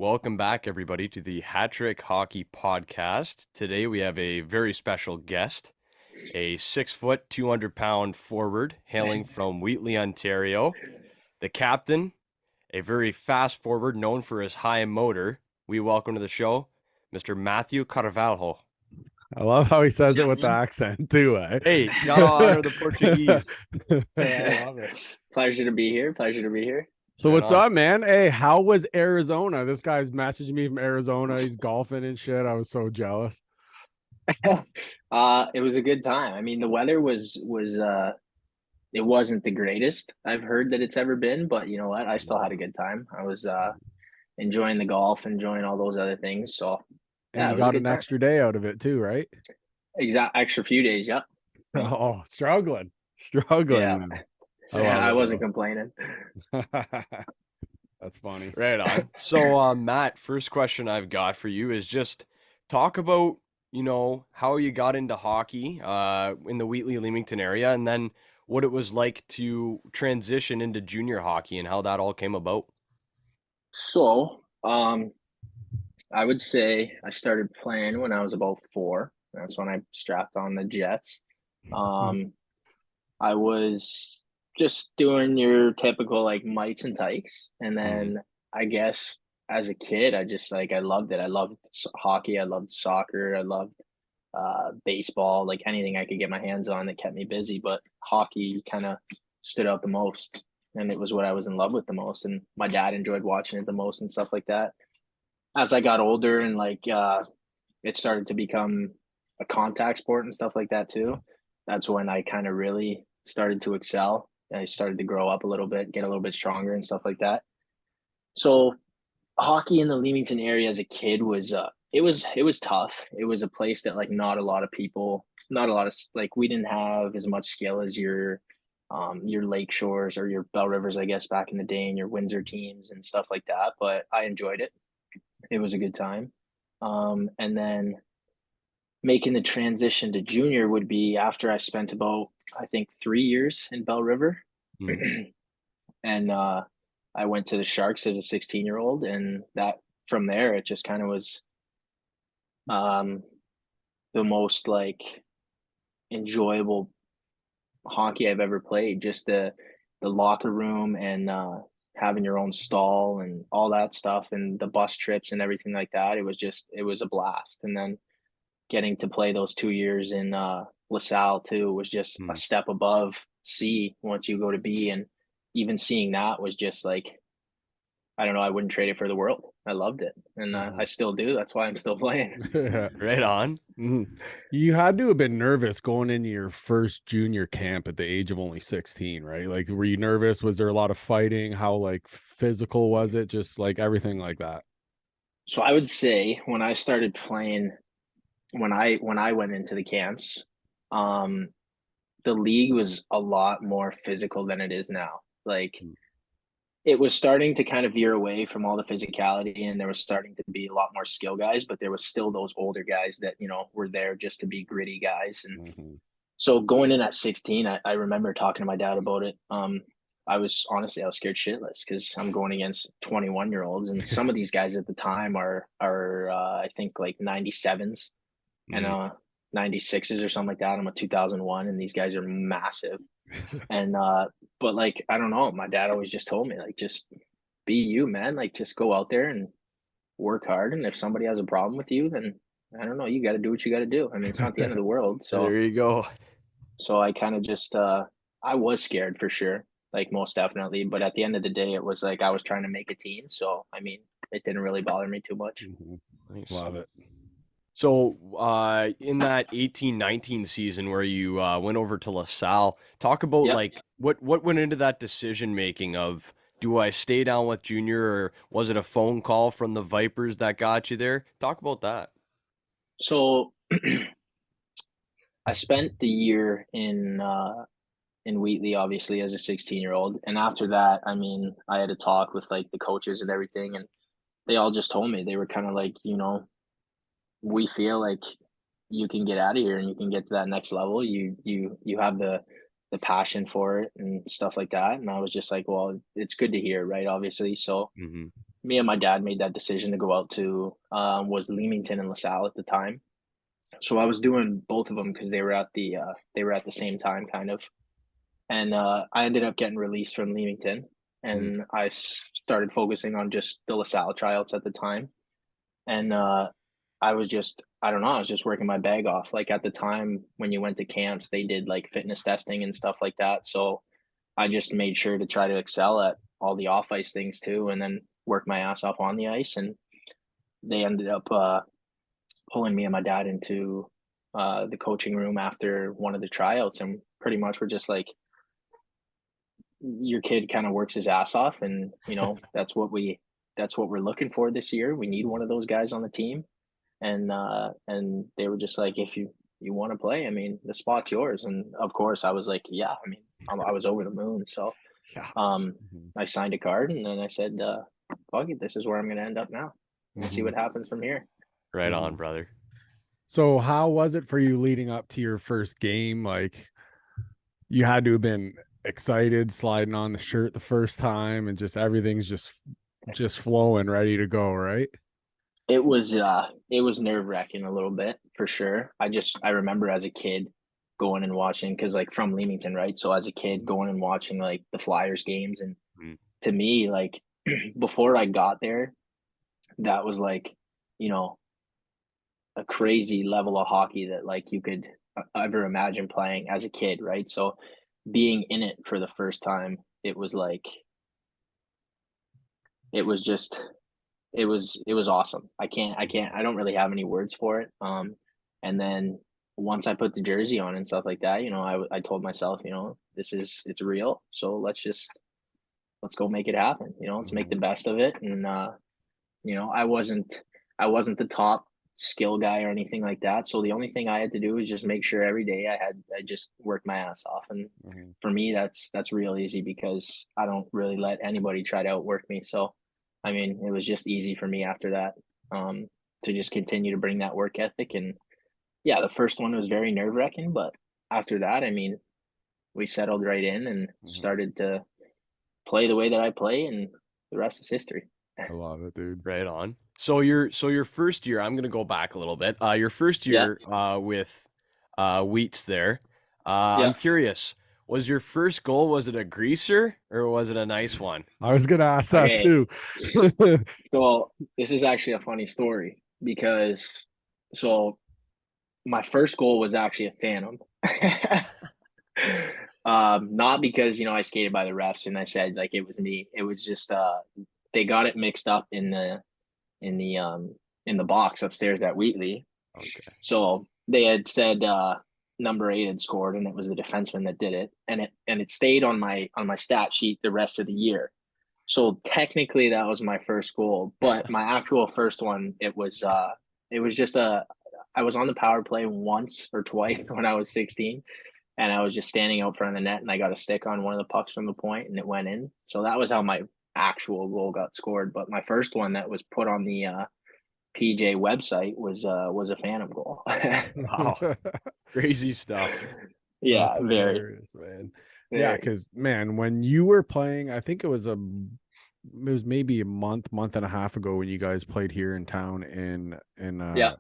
Welcome back, everybody, to the Hat Trick Hockey Podcast. Today we have a very special guest, a 6 foot, 200-pound forward hailing from Wheatley, Ontario. The captain, a very fast forward known for his high motor. We welcome to the show, Mr. Matthew Carvalho. I love how he says it with the accent too. Hey, gotta honor the Portuguese. I love it. Pleasure to be here. Pleasure to be here. So Right what's on. up, man? Hey, how was Arizona? This guy's messaging me from Arizona. He's golfing and shit. I was so jealous. It was a good time. I mean, the weather was it wasn't the greatest I've heard that it's ever been, but you know what? I still had a good time. I was enjoying the golf, enjoying all those other things. So And yeah, you it was a got good an time. extra day out of it too, right? Exact extra few days, yeah. Oh, struggling. Yeah. Man. I wasn't complaining. That's funny. Right on. So, Matt, first question I've got for you is just talk about, how you got into hockey in the Wheatley Leamington area, and then what it was like to transition into junior hockey and how that all came about. So, I would say I started playing when I was about 4. That's when I strapped on the Jets. I was just doing your typical like mites and tykes, and then I guess as a kid, I just I loved it. I loved hockey. I loved soccer. I loved baseball. Like anything I could get my hands on that kept me busy. But hockey kind of stood out the most, and it was what I was in love with the most. And my dad enjoyed watching it the most and stuff like that. As I got older and it started to become a contact sport and stuff like that too, that's when I kind of really started to excel. I started to grow up a little bit, get a little bit stronger and stuff like that. So hockey in the Leamington area as a kid was it was tough. It was a place that not a lot of people, not a lot of we didn't have as much skill as your Lake Shores or your Bell Rivers, I guess, back in the day, and your Windsor teams and stuff like that. But I enjoyed it. It was a good time. And then making the transition to junior would be after I spent about, I think, 3 years in Bell River. And I went to the Sharks as a 16-year-old, and that from there it just kind of was the most enjoyable hockey I've ever played. Just the locker room and having your own stall and all that stuff, and the bus trips and everything like that. It was a blast. And then getting to play those 2 years in LaSalle too was just a step above C once you go to B. And even seeing that was just I don't know, I wouldn't trade it for the world. I loved it. And I still do. That's why I'm still playing. Right on. You had to have been nervous going into your first junior camp at the age of only 16, right? Like, were you nervous? Was there a lot of fighting? How physical was it? Just everything like that. So I would say when I started playing, when I went into the camps, the league was a lot more physical than it is now. It was starting to kind of veer away from all the physicality, and there was starting to be a lot more skill guys, but there was still those older guys that, were there just to be gritty guys. And so going in at 16, I remember talking to my dad about it. I was scared shitless because I'm going against 21-year-olds, and some of these guys at the time are I think 97s and 96s or something like that. I'm a 2001, and these guys are massive. And but I don't know, my dad always just told me just be you, man. Just go out there and work hard, and if somebody has a problem with you, then I don't know, you got to do what you got to do. I mean, it's not the end of the world. So there you go. So I kind of just I was scared for sure, most definitely, but at the end of the day it was I was trying to make a team, so I mean it didn't really bother me too much. Nice. Love it. So, in that 18-19 season where you went over to LaSalle, talk about what went into that decision making of, do I stay down with junior, or was it a phone call from the Vipers that got you there? Talk about that. So I spent the year in Wheatley, obviously, as a 16-year-old, and after that, I mean, I had a talk with the coaches and everything, and they all just told me, they were kind of we feel like you can get out of here and you can get to that next level. You have the passion for it and stuff like that. And I was just well, it's good to hear, right? Obviously. So me and my dad made that decision to go out to was Leamington and LaSalle at the time. So I was doing both of them because they were at the same time kind of. And I ended up getting released from Leamington, Mm. and I started focusing on just the LaSalle tryouts at the time. And I don't know, I was just working my bag off. Like at the time when you went to camps, they did like fitness testing and stuff like that. So I just made sure to try to excel at all the off ice things too, and then work my ass off on the ice. And they ended up pulling me and my dad into the coaching room after one of the tryouts, and pretty much we're just like, your kid kind of works his ass off, and that's what we're looking for this year. We need one of those guys on the team, and they were just like, if you want to play, I mean, the spot's yours. And of course I was like, yeah, I mean, I was over the moon. So Yeah. I signed a card, and then I said, fuck it, this is where I'm going to end up now. We'll see what happens from here. Right on, brother. So how was it for you leading up to your first game? Like, you had to have been excited sliding on the shirt the first time, and just everything's just flowing, ready to go, right? It was nerve wracking a little bit for sure. I remember as a kid going and watching, because like from Leamington, right? So as a kid going and watching like the Flyers games, and Mm. to me, like before I got there, that was like, you know, a crazy level of hockey that like you could ever imagine playing as a kid, right? So being in it for the first time, it was like, it was just it was awesome. I don't really have any words for it. And then once I put the jersey on and stuff like that, I told myself, it's real. So let's go make it happen. Let's make the best of it. And I wasn't the top skill guy or anything like that. So the only thing I had to do was just make sure every day I just worked my ass off. And for me, that's real easy because I don't really let anybody try to outwork me. So I mean, it was just easy for me after that, to just continue to bring that work ethic. And yeah, the first one was very nerve wracking, but after that, I mean, we settled right in and started to play the way that I play, and the rest is history. I love it, dude. Right on. So your first year, I'm gonna go back a little bit. Your first Yeah. year with Wheats there. Yeah. I'm curious, was your first goal, was it a greaser or was it a nice one? I was gonna ask that Okay. too. So this is actually a funny story because so my first goal was actually a phantom. Not because I skated by the refs and I said like it was me. It was just they got it mixed up in the in the box upstairs at Wheatley. Okay. So they had said number 8 had scored, and it was the defenseman that did it, and it stayed on my stat sheet the rest of the year. So technically that was my first goal, but my actual first one, it was just I was on the power play once or twice when I was 16, and I was just standing out front of the net, and I got a stick on one of the pucks from the point, and it went in. So that was how my actual goal got scored. But my first one that was put on the PJ website was a phantom goal. Wow. Crazy stuff. Yeah, That's very. hilarious, man. Yeah, Very. because man, when you were playing, I think it was maybe a month and a half ago when you guys played here in town in Yeah.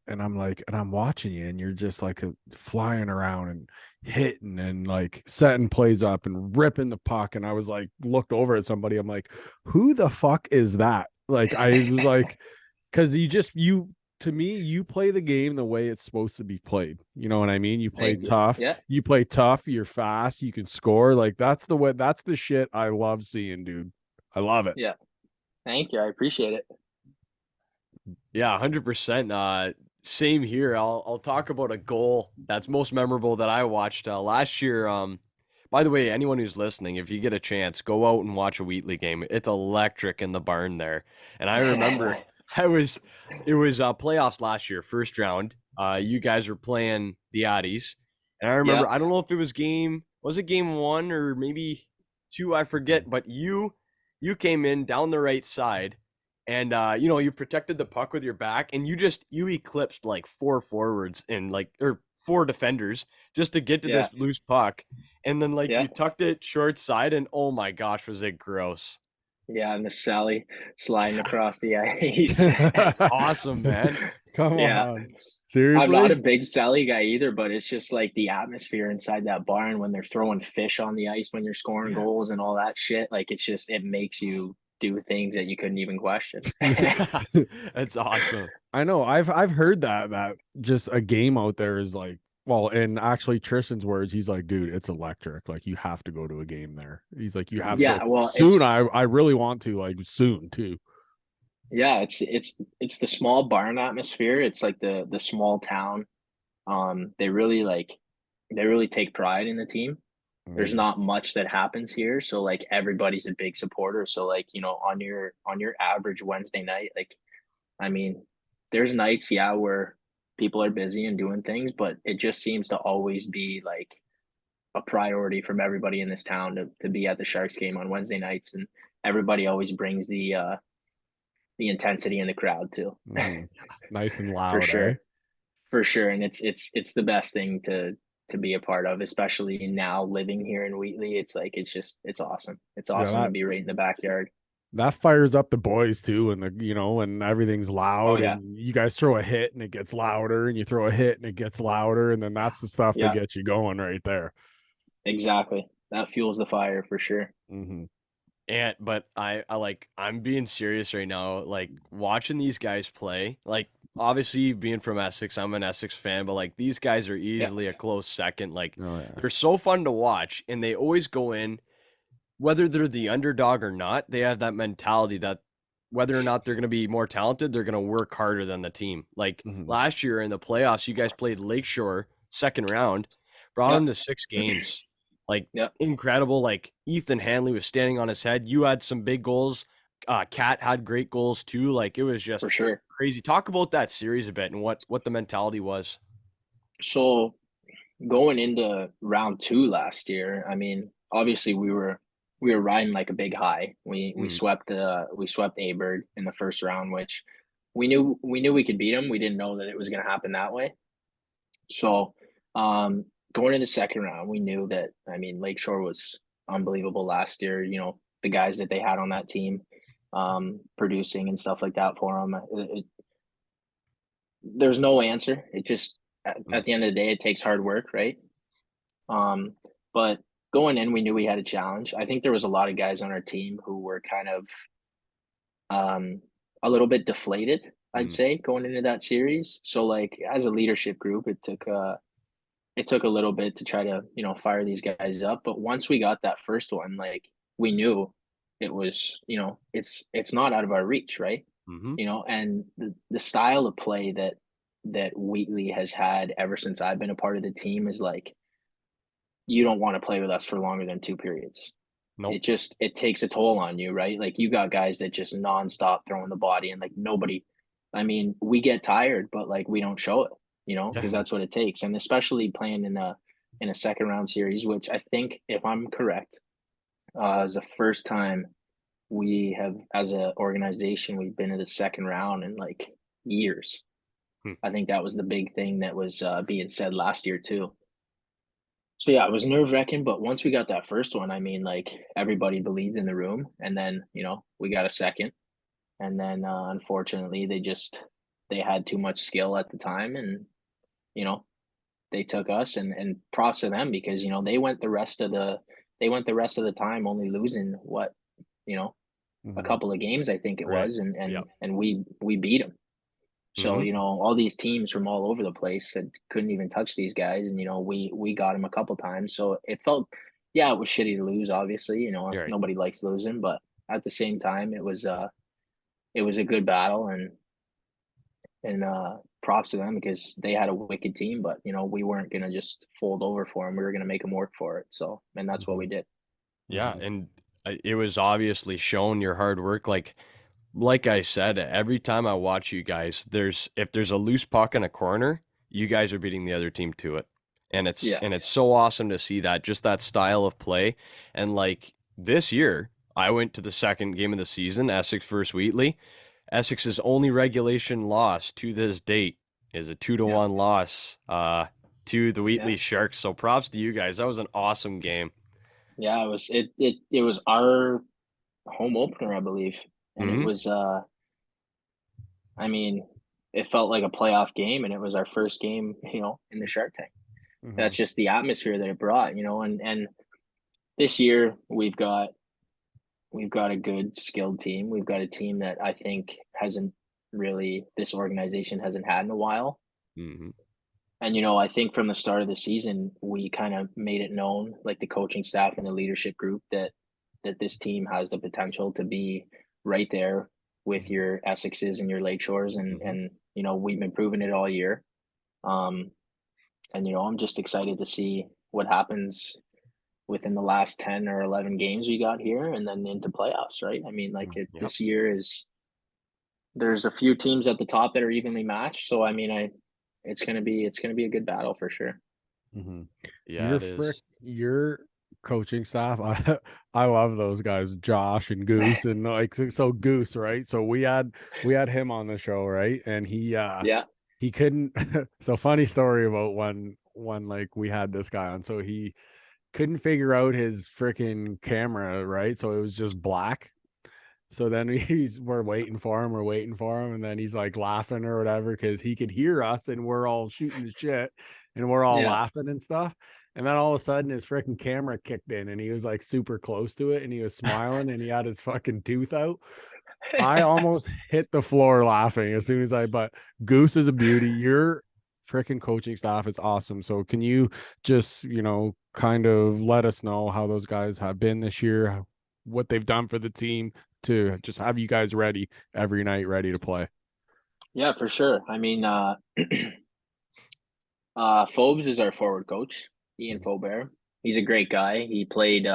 and I'm watching you, and you're just like flying around and hitting and like setting plays up and ripping the puck. And I was like, looked over at somebody. I'm like, who the fuck is that? Like, I was like, because to me, you play the game the way it's supposed to be played. You know what I mean? You play Thank you. tough. Yeah. You play tough. You're fast. You can score. Like, that's the shit I love seeing, dude. I love it. Yeah. Thank you. I appreciate it. Yeah, 100%. Same here. I'll talk about a goal that's most memorable that I watched last year. By the way, anyone who's listening, if you get a chance, go out and watch a Wheatley game. It's electric in the barn there. And I remember it was playoffs last year, first round. You guys were playing the Addies, and I remember, Yeah. I don't know if it was game 1 or maybe 2, I forget, but you came in down the right side. And you protected the puck with your back, and you eclipsed like 4 forwards and or 4 defenders just to get to Yeah. this loose puck. And then Yeah. you tucked it short side, and oh my gosh, was it gross. Yeah, and the Sally sliding across the ice. That's awesome, man. Come Yeah. on. I'm not a Seriously? big Sally guy either, but it's just like the atmosphere inside that barn when they're throwing fish on the ice when you're scoring Yeah. goals and all that shit. Like it's just it makes you do things that you couldn't even question. That's awesome. I know. I've heard that just a game out there is like, well, and actually Tristan's words, he's like, dude, it's electric. Like you have to go to a game there. He's like, you have so Yeah, well, soon. I really want to, like, soon too. yeah, it's the small barn atmosphere. It's like the small town. They really they really take pride in the team. There's Mm, not much that happens here, so like everybody's a big supporter. So like, on your average Wednesday night, like I mean, there's nights, yeah, where people are busy and doing things, but it just seems to always be like a priority from everybody in this town to be at the Sharks game on Wednesday nights, and everybody always brings the intensity in the crowd too. mhm. Nice and For loud, eh? sure. For sure. And it's the best thing to be a part of, especially now living here in Wheatley. It's like it's awesome. It's Yeah, awesome to be right in the backyard. that fires up the boys too, and and everything's Oh loud, yeah. and you guys throw a hit and it gets louder, and you throw a hit and it gets louder, and then that's the stuff that Yeah, gets you going right there. exactly. That fuels the fire for sure. Hmm. And but I'm being serious right now. Like watching these guys play, like obviously being from Essex, I'm an Essex fan, but like these guys are Yeah. easily a close second. Like Oh yeah. they're so fun to watch and they always go in, whether they're the underdog or not, they have that mentality that whether or not they're gonna be more talented, they're gonna work harder than the team. Like Hmm. last year in the playoffs, you guys played Lakeshore second round, brought Yeah. them to 6 games. Like Yeah. incredible. Like Ethan Hanley was standing on his head. You had some big goals. Cat had great goals too. Like it was For just sure. crazy. Talk about that series a bit and what the mentality was. So going into round two last year, I mean, obviously we were riding like a big high. Mm, We swept Aberg in the first round, which we knew we could beat them. We didn't know that it was going to happen that way. So going into second round, we knew that I mean Lakeshore was unbelievable last year. You know the guys that they had on that team, producing and stuff like that for them. There's no answer. It just mm, at the end of the day, it takes hard work, right? Um, but going in, we knew we had a challenge. I think there was a lot of guys on our team who were kind of um, a little bit deflated, I'd mm. say, going into that series. So, like as a leadership group, it took a little bit to try to fire these guys up. But once we got that first one, like we knew it was it's not out of our reach, right? Mm-hmm. And the style of play that Wheatley has had ever since I've been a part of the team is like you don't want to play with us for longer than two periods. Nope. It takes a toll on you, right? Like you got guys that just nonstop throwing the body and like nobody. I mean, we get tired, but like we don't show it, because Yeah. that's what it takes. And especially playing in a second round series, which I think, if I'm correct, is the first time we have, as an organization, we've been in the second round in like years. Hmm. I think that was the big thing that was being said last year too. So yeah, it was nerve wracking, but once we got that first one, I mean, like everybody believed in the room, and then we got a second, and then unfortunately they had too much skill at the time, and you know they took us, and props to them because they went the rest of the time only losing what you know a Hmm. couple of games I think it Right. was, and Yep. we beat them. So, Mm-hmm. all these teams from all over the place that couldn't even touch these guys, and we got them a couple times. So it felt, yeah, it was shitty to lose. Obviously, You're right. nobody likes losing, but at the same time, it was a good battle, and props to them because they had a wicked team. But we weren't gonna just fold over for them. We were gonna make them work for it. So, and that's what Hmm. we did. Yeah, Hmm. and it was obviously shown your hard work. Like I said, every time I watch you guys, if there's a loose puck in a corner, you guys are beating the other team to it. Yeah, And it's so awesome to see that, just that style of play. And like this year, I went to the second game of the season, Essex versus Wheatley. Essex's only regulation loss to this date is a 2-1 loss to the yeah. Wheatley Sharks. So props to you guys. That was an awesome game. Yeah, it was our home opener, I believe. And it Mhm. was, I mean, it felt like a playoff game, and it was our first game, in the Shark Tank. Mhm. That's just the atmosphere that it brought, and this year we've got a good skilled team. We've got a team that I think hasn't really this organization hasn't had in a while. Mhm. And I think from the start of the season, we kind of made it known, like the coaching staff and the leadership group, that this team has the potential to be right there with Mhm. your Essexes and your Lakeshores, and Mhm. we've been proving it all year. Um, and I'm just excited to see what happens within the last 10 or 11 games we got here, and then into playoffs, right? I mean, like Yep. this year is there's a few teams at the top that are evenly matched. So I mean, it's gonna be a good battle for sure. Mhm. Yeah, it is. Your coaching staff, I love those guys, Josh and Goose, and like so Goose, right? So we had him on the show, right? And Yeah, he couldn't so funny story about when like we had this guy on. So he couldn't figure out his freaking camera, right? So it was just black. So then we're waiting for him, and then he's like laughing or whatever because he could hear us and we're all shooting the shit and we're all yeah. laughing and stuff. And then all of a sudden his freaking camera kicked in and he was like super close to it and he was smiling and he had his fucking tooth out. I almost hit the floor laughing as soon as but Goose is a beauty. Your freaking coaching staff is awesome. So can you just, kind of let us know how those guys have been this year, what they've done for the team to just have you guys ready every night, ready to play? Yeah, for sure. I mean, Phobes is our forward coach, Ian Faubert. He's a great guy. He played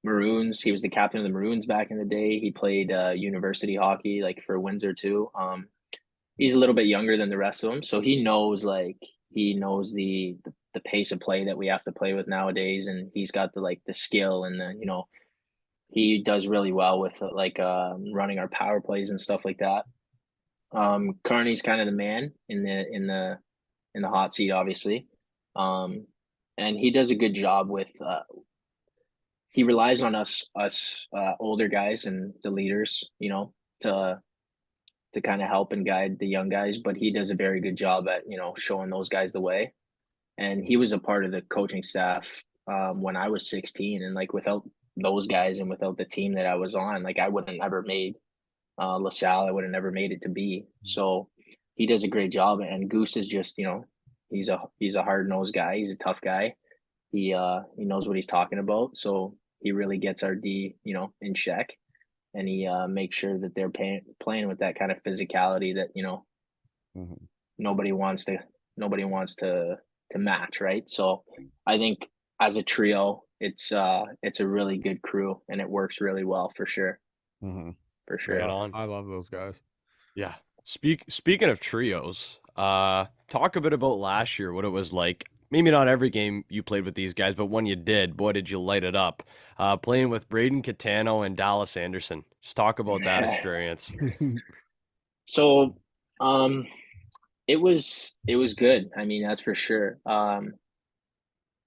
Maroons. He was the captain of the Maroons back in the day. He played university hockey, like for Windsor too. He's a little bit younger than the rest of them, so he knows the pace of play that we have to play with nowadays, and he's got the skill, and he does really well with running our power plays and stuff like that. Carney's kind of the man in the hot seat, obviously. Um, and he does a good job with he relies on us older guys and the leaders, to kind of help and guide the young guys, but he does a very good job at, showing those guys the way. And he was a part of the coaching staff when I was 16, and like without those guys and without the team that I was on, like I wouldn't have ever made LaSalle. I would have never made it to be. So he does a great job. And Goose is just, he's a hard nosed guy. He's a tough guy. He knows what he's talking about. So he really gets our D, in check, and he makes sure that they're playing with that kind of physicality that Mhm. nobody wants to nobody wants to match, right? So I think as a trio, it's a really good crew, and it works really well for sure, Mhm. for sure. Right Yeah, on. I love those guys. Yeah. Speaking of trios, talk a bit about last year, what it was like. Maybe not every game you played with these guys, but when you did, boy, did you light it up. Playing with Braden Catano and Dallas Anderson. Just talk about that experience. So, um, it was good. I mean, that's for sure.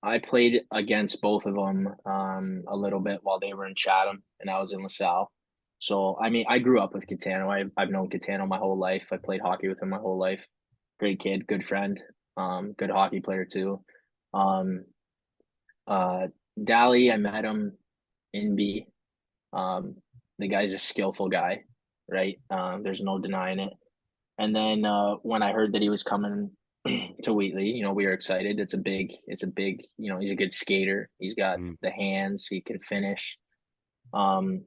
I played against both of them a little bit while they were in Chatham and I was in LaSalle. So, I mean, I grew up with Catano. I've known Catano my whole life. I played hockey with him my whole life. Great kid, good friend, good hockey player too. Um, uh, Dally, I met him in B. Um, the guy's a skillful guy, right? There's no denying it. And then when I heard that he was coming to Wheatley, we were excited. It's a big, he's a good skater. He's got Mm, the hands, he can finish. Um,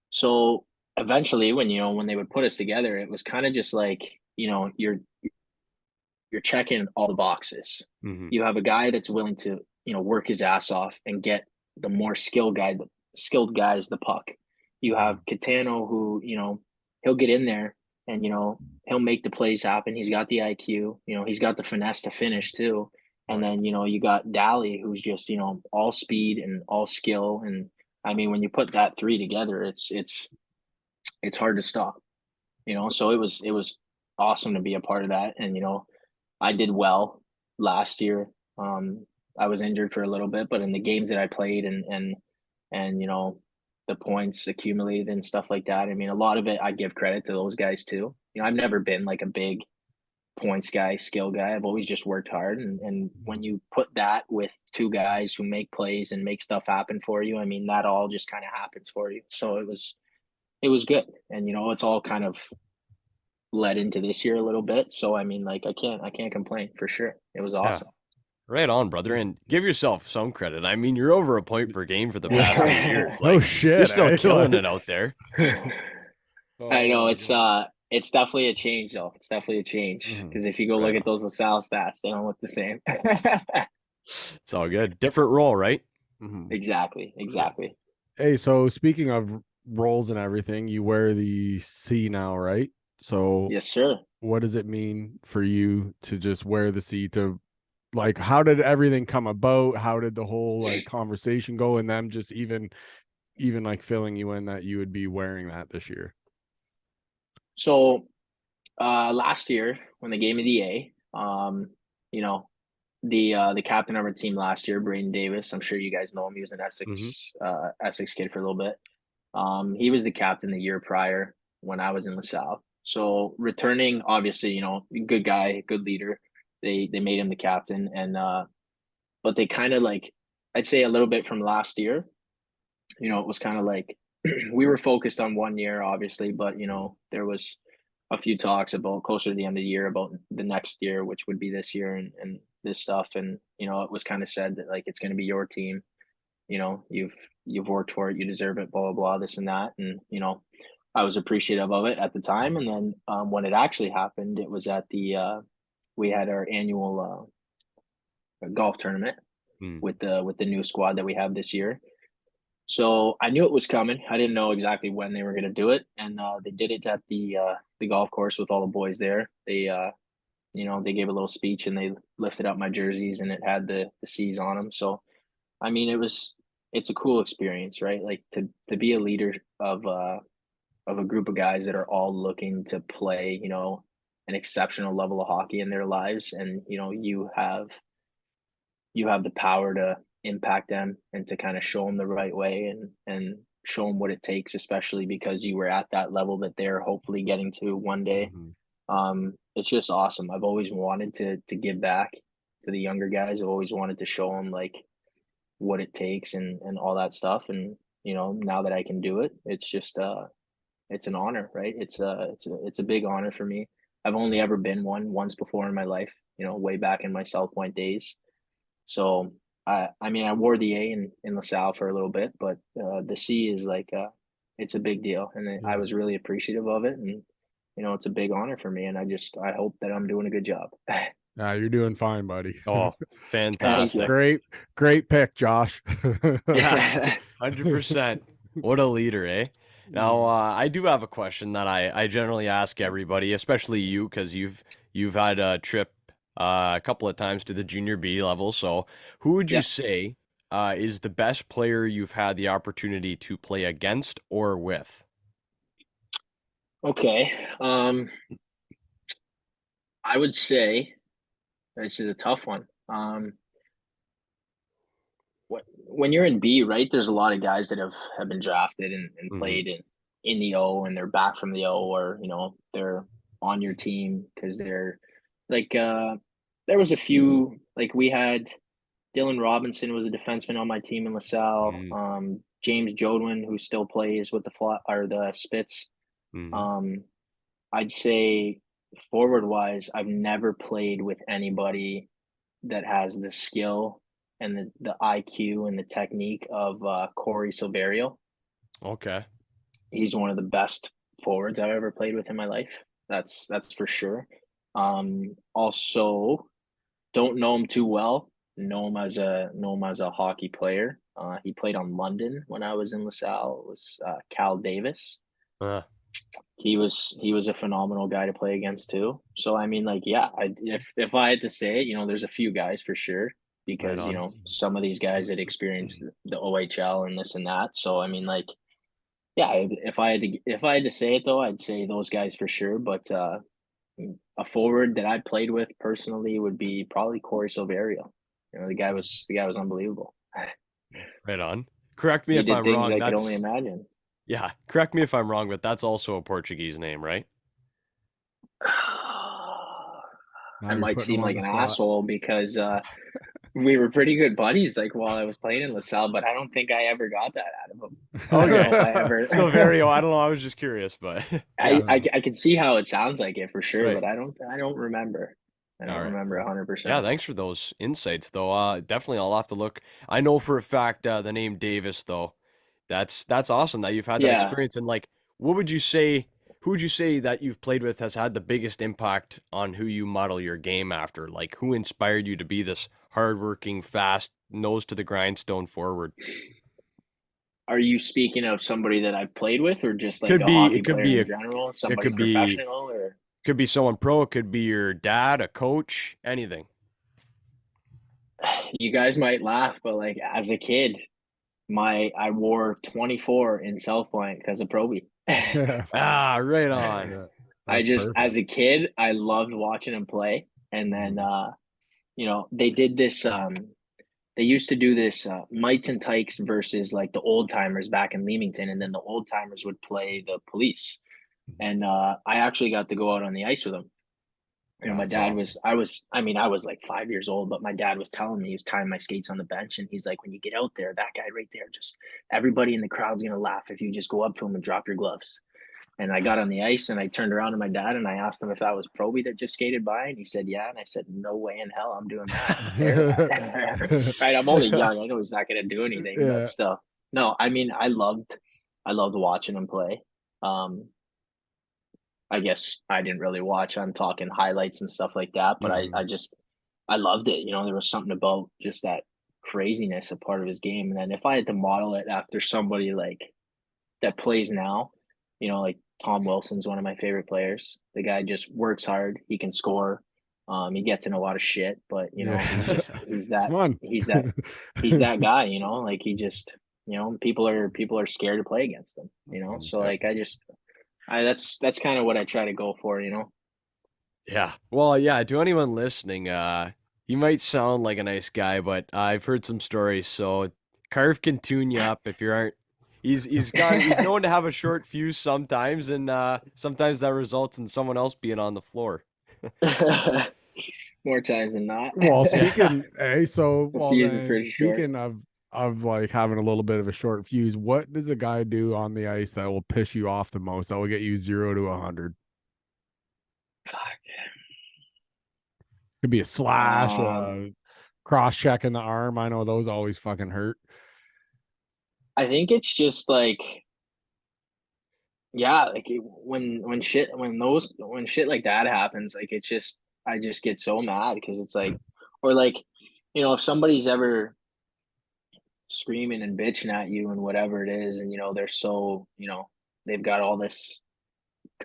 so eventually when they would put us together, it was kind of just like, you're checking all the boxes. mhm. You have a guy that's willing to, work his ass off and get the more skilled guys the puck. You have Mhm. Catano who, he'll get in there and he'll make the plays happen. He's got the IQ, he's got the finesse to finish too. And Right. then, you got Dally who's just, all speed and all skill. And I mean, when you put that three together, it's hard to stop, so it was awesome to be a part of that. And I did well last year. I was injured for a little bit, but in the games that I played and the points accumulated and stuff like that. I mean, a lot of it I give credit to those guys too. You know, I've never been like a big points guy, skill guy. I've always just worked hard. And when you put that with two guys who make plays and make stuff happen for you, I mean, that all just kind of happens for you. So it was good. And, you know, it's all kind of led into this year a little bit. So, I mean, like, I can't complain for sure. It was awesome. Right on, brother, and give yourself some credit. I mean, you're over a point per game for the past 2 years. Like, Oh shit! you're still killing it out there. I know it's definitely a change though. It's definitely a change because if you go look at those LaSalle stats, they don't look the same. It's all good. Different role, right? Exactly. Hey, so speaking of roles and everything, you wear the C now, right? So Yes, sir. what does it mean for you to just wear the C? To like, how did everything come about? How did the whole like conversation go, and them just even like filling you in that you would be wearing that this year? So last year when they gave me the A, you know, the captain of our team last year, Braden Davis, I'm sure you guys know him. He was an Essex kid for a little bit. He was the captain the year prior when I was in LaSalle. So returning, obviously, you know, good guy, good leader. They made him the captain, and but they kind of like, I'd say a little bit from last year. You know, it was kind of like we were focused on 1 year, obviously, but you know, there was a few talks about closer to the end of the year about the next year, which would be this year and this stuff. And you know, it was kind of said that like it's going to be your team. You know, you've worked for it, you deserve it, blah blah blah, this and that. And you know, I was appreciative of it at the time. And then when it actually happened, it was at the we had our annual golf tournament with the new squad that we have this year. So I knew it was coming. I didn't know exactly when they were going to do it, and they did it at the golf course with all the boys there. They you know, they gave a little speech and they lifted up my jerseys and it had the C's on them. So I mean, it's a cool experience, right? Like to be a leader of a group of guys that are all looking to play, you know, an exceptional level of hockey in their lives, and you know, you have the power to impact them and to kind of show them the right way and show them what it takes, especially because you were at that level that they're hopefully getting to one day. It's just awesome. I've always wanted to give back to the younger guys. I've always wanted to show them like what it takes and all that stuff. And you know, now that I can do it, it's just it's an honor, right? It's a big honor for me. I've only ever been one once before in my life, you know, way back in my South Point days. So I mean, I wore the A in LaSalle for a little bit, but the C is like it's a big deal, and I was really appreciative of it, and you know, it's a big honor for me, and I hope that I'm doing a good job. Nah, you're doing fine, buddy. Oh, fantastic! Great pick, Josh. Yeah, 100%. What a leader, eh? Now, I do have a question that I generally ask everybody, especially you, because you've had a trip a couple of times to the junior B level. So, who would you say is the best player you've had the opportunity to play against or with? Okay, I would say this is a tough one. When you're in B, right? There's a lot of guys that have been drafted and played in the O, and they're back from the O, or you know, they're on your team because they're like there was a few, like we had Dylan Robinson was a defenseman on my team in LaSalle. James Jodwin, who still plays with the Spits. I'd say forward wise, I've never played with anybody that has the skill and the IQ and the technique of Corey Silverio. Okay. He's one of the best forwards I've ever played with in my life. That's for sure. Also, don't know him too well. Know him as a hockey player. He played on London when I was in LaSalle. It was Cal Davis. He was a phenomenal guy to play against too. So I mean, like, yeah, if I had to say it, you know, there's a few guys for sure because you know, some of these guys had experienced the OHL and this and that. So I mean, like, yeah, if I had to say it though, I'd say those guys for sure. But a forward that I played with personally would be probably Corey Silverio. You know, the guy was unbelievable. Right on. correct me He if did I'm things wrong. I could only That's imagine. yeah, correct me if I'm wrong, but that's also a Portuguese name, right? Now I you're might putting seem him on like the an spot. asshole because we were pretty good buddies like while I was playing in Lasalle, but I don't think I ever got that out of him. I don't know Okay. if I ever. So very, I don't know. I was just curious, but yeah, I can see how it sounds like it for sure, right. but I don't remember. I don't All right. remember Yeah, 100%. thanks for those insights, though. Definitely, I'll have to look. I know for a fact the name Davis, though. That's awesome that you've had that Yeah. experience. And like, what would you say? Who would you say that you've played with has had the biggest impact on who you model your game after? Like, who inspired you to be this hardworking, fast, nose to the grindstone forward? Are you speaking of somebody that I've played with or just like Could a be. hockey It could player be in a. general? It Somebody could be. professional or Could be someone pro. It could be your dad, a coach, anything. you guys might laugh, but like as a kid, I wore 24 in South Point because of Proby. Yeah, Ah, right on. yeah, I that's just perfect. as a kid, I loved watching him play. And then they did this they used to do this mites and tykes versus like the old timers back in Leamington, and then the old timers would play the police. And I actually got to go out on the ice with them. My That's dad awesome. was, I was like 5 years old, but my dad was telling me, he was tying my skates on the bench. And he's like, when you get out there, that guy right there, just everybody in the crowd's going to laugh if you just go up to him and drop your gloves. And I got on the ice and I turned around to my dad and I asked him if that was Proby that just skated by. And he said, yeah. And I said, no way in hell I'm doing that. I'm scared of that. Right. I'm only young. I know he's not going to do anything, but Yeah. still. No, I mean, I loved watching him play. Um, I guess I didn't really watch. I'm talking highlights and stuff like that, but Mhm. I loved it. There was something about just that craziness a part of his game. And then if I had to model it after somebody like that plays now, like Tom Wilson's one of my favorite players. The guy just works hard. He can score. He gets in a lot of shit, but Yeah. It's fun. he's that he's that guy. Like he just people are scared to play against him. Mhm. So Yep. like that's kind of what I try to go for. Yeah. Well, yeah, to anyone listening, he might sound like a nice guy, but I've heard some stories. So Carve can tune you up if you aren't. He's known to have a short fuse sometimes, and sometimes that results in someone else being on the floor. More times than not. Well, Yeah. speaking, hey, so The well fuse is then, pretty short. speaking of like having a little bit of a short fuse, what does a guy do on the ice that will piss you off the most? That will get you 0 to 100? Could be a slash, Um, cross check in the arm. I know those always fucking hurt. I think it's just like, yeah, like when shit like that happens, like it's just I just get so mad because it's like, or like, if somebody's ever screaming and bitching at you and whatever it is, and they're so they've got all this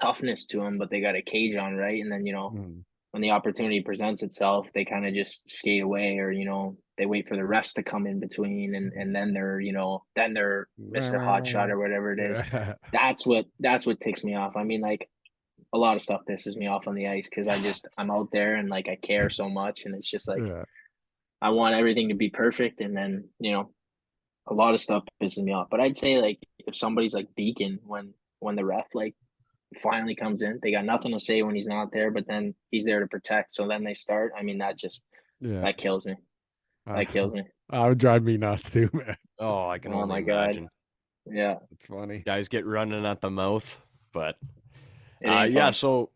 toughness to them, but they got a cage on, right? And then Mm. when the opportunity presents itself, they kind of just skate away, or they wait for the refs to come in between, and then they're Mr. Hotshot or whatever it is. Yeah. That's what ticks me off. I mean, like a lot of stuff pisses me off on the ice because I'm out there and like I care so much, and it's just like Yeah. I want everything to be perfect, and then a lot of stuff pisses me off. But I'd say like if somebody's like beacon when the ref like finally comes in. They got nothing to say when he's not there, but then he's there to protect. So then they start. I mean, Yeah. that kills me. Uh, That kills me. that would drive me nuts too, man. Oh, I can Oh only my god. imagine. Yeah, It's funny. Guys get running at the mouth, but it ain't yeah. fun. So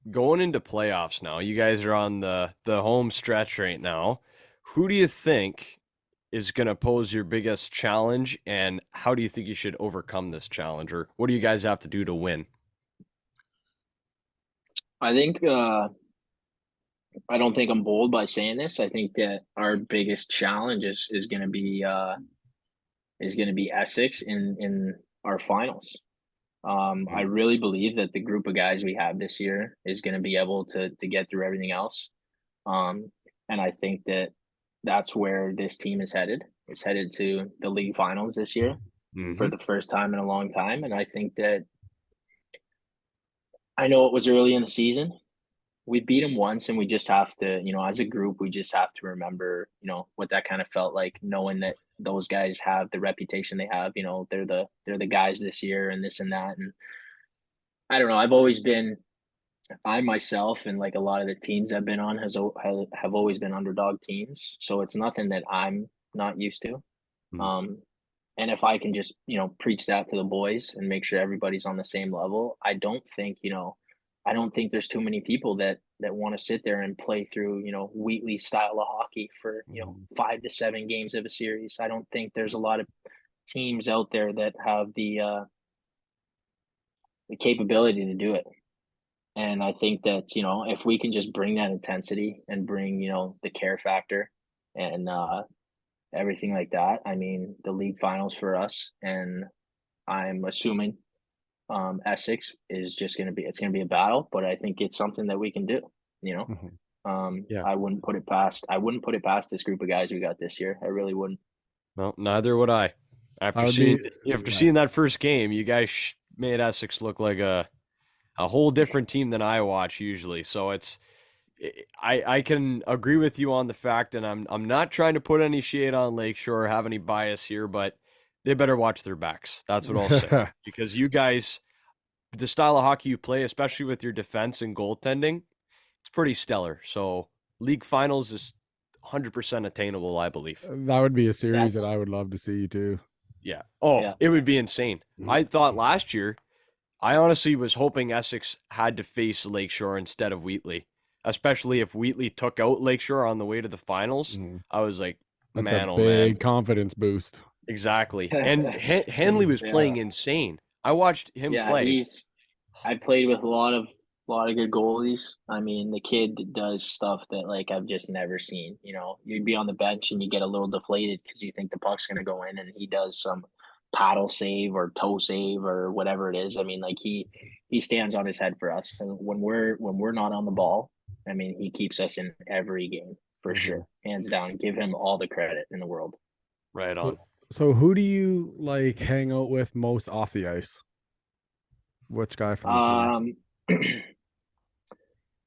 going into playoffs now, you guys are on the home stretch right now. Who do you think is going to pose your biggest challenge, and how do you think you should overcome this challenge, or what do you guys have to do to win? I think I don't think I'm bold by saying this. I think that our biggest challenge is going to be Essex in our finals. I Mm, really believe that the group of guys we have this year is going to be able to get through everything else. Um, and I think that that's where this team is headed. It's headed to the league finals this year for mm-hmm. the first time in a long time. And I think that I know it was early in the season, we beat them once, and we just have to, as a group, we just have to remember, what that kind of felt like, knowing that those guys have the reputation they have. They're the guys this year and this and that. And I don't know. I myself and like a lot of the teams I've been on have always been underdog teams. So it's nothing that I'm not used to. Mhm. And if I can just, preach that to the boys and make sure everybody's on the same level, I don't think there's too many people that want to sit there and play through, Wheatley style of hockey for, Mhm. 5 to 7 games of a series. I don't think there's a lot of teams out there that have the capability to do it. And I think that, if we can just bring that intensity and bring, the care factor and everything like that, I mean, the league finals for us, and I'm assuming Essex is just it's going to be a battle, but I think it's something that we can do, you know. Mhm. Yeah. I wouldn't put it past this group of guys we got this year. I really wouldn't. Well, neither would I. I After would seeing be after yeah. seeing that first game, you guys made Essex look like a whole different team than I watch usually. So I can agree with you on the fact, and I'm not trying to put any shade on Lakeshore or have any bias here, but they better watch their backs. That's what I'll say. Because you guys, the style of hockey you play, especially with your defense and goaltending, it's pretty stellar. So league finals is 100% attainable, I believe. That would be a series that That's I would love to see too. Yeah. Oh, yeah, it would be insane. I thought last year, I honestly was hoping Essex had to face Lakeshore instead of Wheatley, especially if Wheatley took out Lakeshore on the way to the finals. Mhm. I was like, That's a man, oh man. big confidence boost. Exactly. And Hanley was yeah, playing insane. I watched him yeah. play. I played with a lot of good goalies. I mean, the kid does stuff that like I've just never seen. You'd be on the bench and you get a little deflated because you think the puck's gonna go in, and he does some paddle save or toe save or whatever it is. I mean, like he stands on his head for us, and when we're not on the ball, I mean, he keeps us in every game for Mhm. sure, hands down. Give him all the credit in the world. Right So, on. so who do you like hang out with most off the ice? Which guy from the team? Um,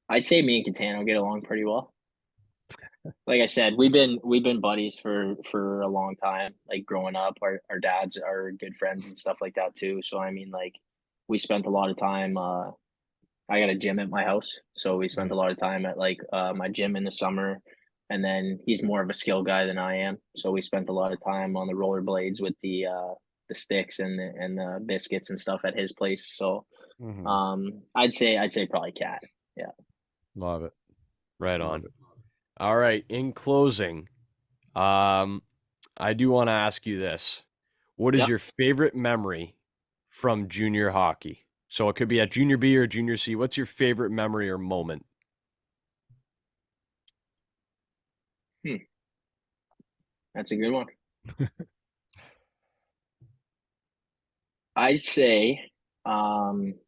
I'd say me and Catano get along pretty well. Like I said, we've been buddies for a long time. Like growing up, our dads are good friends and stuff like that too. So I mean, like we spent a lot of time. I got a gym at my house, so we spent a Mhm. lot of time at like my gym in the summer. And then he's more of a skill guy than I am, so we spent a lot of time on the rollerblades with the sticks and the biscuits and stuff at his place. So Mhm. I'd say probably Cat. Yeah. Love it. Right Love on. it. All right. In closing, um, I do want to ask you this. What is Yep. your favorite memory from junior hockey? So it could be at junior B or junior C. What's your favorite memory or moment? Hmm. That's a good one. I say, um,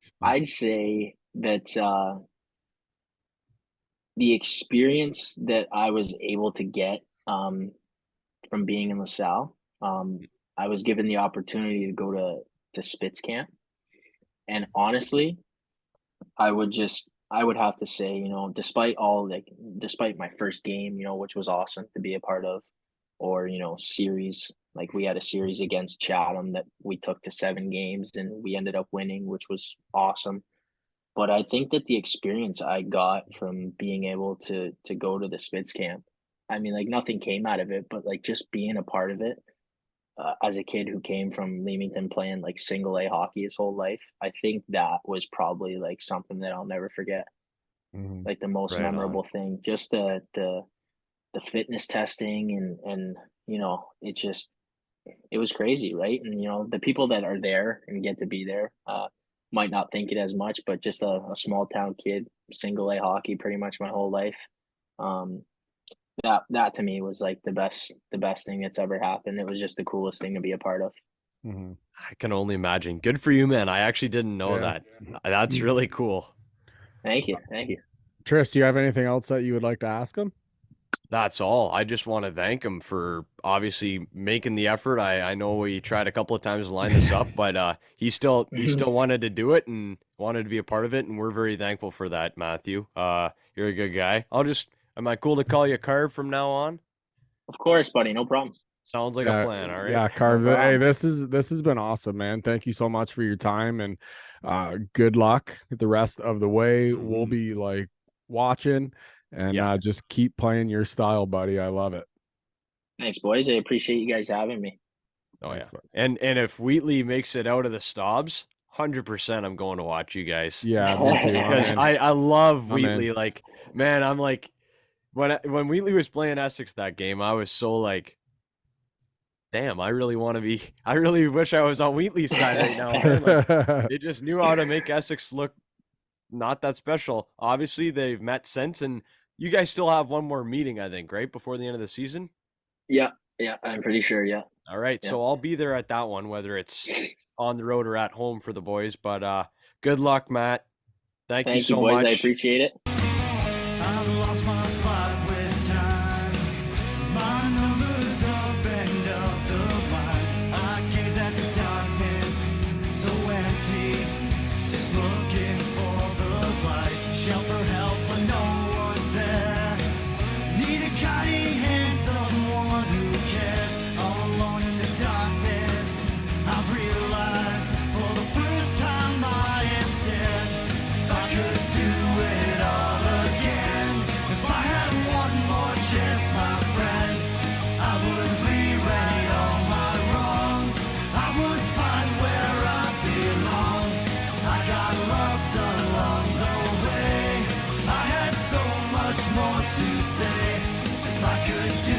Just I'd thinking. say that the experience that I was able to get from being in LaSalle, I was given the opportunity to go to Spitz camp, and honestly, I would have to say, despite my first game, which was awesome to be a part of, or series, like we had a series against Chatham that we took to 7 games and we ended up winning, which was awesome. But I think that the experience I got from being able to go to the Spitz camp, I mean, like nothing came out of it, but like just being a part of it, as a kid who came from Leamington playing like single A hockey his whole life, I think that was probably like something that I'll never forget. Mhm. Like the most Right on. memorable thing, just the fitness testing and it was crazy, right? And the people that are there and get to be there might not think it as much, but just a small town kid, single A hockey, pretty much my whole life. Um, that to me was like the best thing that's ever happened. It was just the coolest thing to be a part of. Mhm. I can only imagine. Good for you, man. I actually didn't know Yeah. that. That's really cool. Thank you, thank you. Tris, do you have anything else that you would like to ask him? That's all. I just want to thank him for obviously making the effort. I know we tried a couple of times to line this up, but he still wanted to do it and wanted to be a part of it, and we're very thankful for that, Matthew. You're a good guy. Am I cool to call you Carv from now on? Of course, buddy. No problem. Sounds like Yeah, a plan. All right. yeah, Carv. No Hey, problem. this has been awesome, man. Thank you so much for your time, and good luck the rest of the way. We'll Mhm. be like watching, and Yeah. just keep playing your style, buddy. I love it. Thanks, boys. I appreciate you guys having me. Oh Thanks, yeah. bud. And if Wheatley makes it out of the Stobbs, 100% I'm going to watch you guys. Yeah, me too. I'm Because in. I love I'm in. Wheatley. Like, man, I'm like when Wheatley was playing Essex that game, I was so like, damn, I really wish I was on Wheatley's side right now, man. Like, they just knew how to make Essex look not that special. Obviously, they've met since, and you guys still have one more meeting, I think, right before the end of the season. Yeah, I'm pretty sure. Yeah. All right, Yeah. so I'll be there at that one, whether it's on the road or at home for the boys. But good luck, Matt. Thank you Thank you, so boys. I much. appreciate it. I've lost my fight with time. My numbers up and up the line. I gaze at the darkness, so empty, just looking for the light. Shout for help, but no one's there. Need a guiding hand, someone who cares. All alone in the darkness, I've realized for the first time I am scared. If I could do it all again, if I had one more chance, my friend, I would rewrite all my wrongs. I would find where I belong. I got lost along the way. I had so much more to say. If I could do